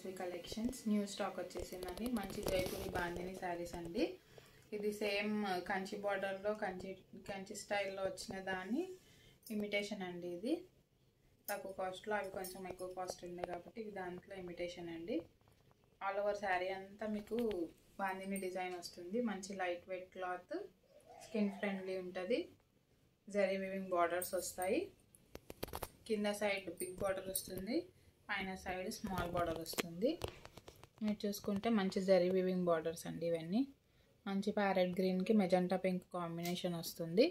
Medhasvi collections new stock వచ్చేసిందండి. మంచి జైపూరి బాందిని శారీస్ అండి. ఇది సేమ్ కంచి బార్డర్లో కంచి స్టైల్లో వచ్చిన దాన్ని ఇమిటేషన్ అండి. ఇది తక్కువ కాస్ట్లో, అవి కొంచెం ఎక్కువ కాస్ట్ ఉంది కాబట్టి ఇది దాంట్లో ఇమిటేషన్ అండి. ఆల్ ఓవర్ శారీ అంతా మీకు బాందిని డిజైన్ వస్తుంది. మంచి light weight cloth, skin friendly ఉంటుంది. జరీ వీవింగ్ బార్డర్స్ వస్తాయి. కింద సైడ్ బిగ్ బార్డర్ వస్తుంది, పైన సైడ్ స్మాల్ బార్డర్ వస్తుంది. మీరు చూసుకుంటే మంచి జరీ వీవింగ్ బార్డర్స్ అండి. ఇవన్నీ మంచి ప్యారెట్ గ్రీన్కి మెజెంటా పింక్ కాంబినేషన్ వస్తుంది.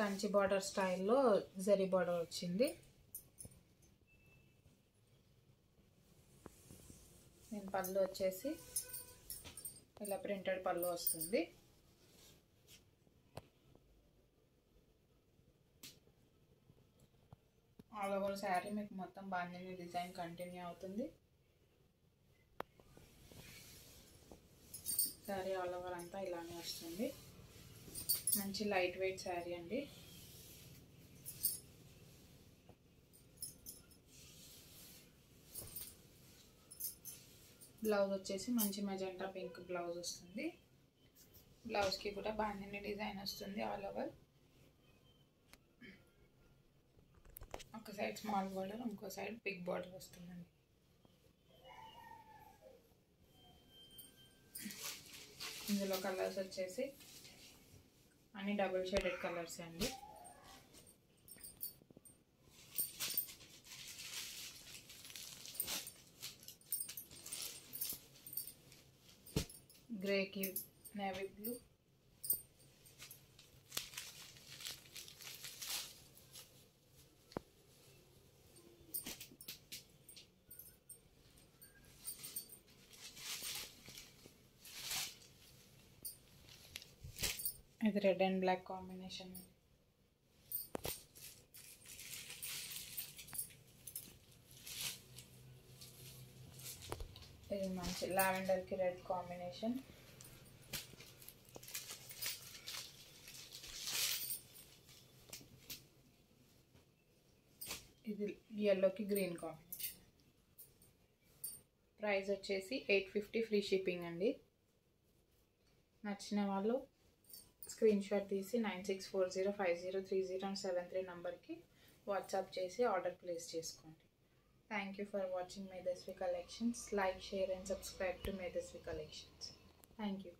కంచి బార్డర్ స్టైల్లో జరీ బార్డర్ వచ్చింది. దీని పళ్ళు వచ్చేసి ఇలా ప్రింటెడ్ పళ్ళు వస్తుంది. ఆల్ ఓవర్ శారీ మీకు మొత్తం బాందిని డిజైన్ కంటిన్యూ అవుతుంది. శారీ ఆల్ ఓవర్ అంతా ఇలానే వస్తుంది. మంచి లైట్ వెయిట్ శారీ అండి. బ్లౌజ్ వచ్చేసి మంచి మెజెంటా పింక్ బ్లౌజ్ వస్తుంది. బ్లౌజ్కి కూడా బాందిని డిజైన్ వస్తుంది ఆల్ ఓవర్. ఒక సైడ్ స్మాల్ బార్డర్, ఇంకో సైడ్ బిగ్ బార్డర్ వస్తుందండి. ఇందులో కలర్స్ వచ్చేసి అన్ని డబుల్ షేడెడ్ కలర్స్ అండి. గ్రేకి నేవీ బ్లూ, ఇది రెడ్ అండ్ బ్లాక్ కాంబినేషన్. ఇది మంచి లావెండర్కి రెడ్ కాంబినేషన్. ఇది ఎల్లోకి గ్రీన్ కాంబినేషన్. ప్రైస్ వచ్చేసి 850 ఫ్రీ షిప్పింగ్ అండి. నచ్చిన వాళ్ళు స్క్రీన్ షాట్ తీసి 9640503073 నంబర్కి వాట్సాప్ చేసి ఆర్డర్ ప్లేస్ చేసుకోండి. Thank you for watching Medhasvi collections. Like, share and subscribe to Medhasvi collections. Thank you.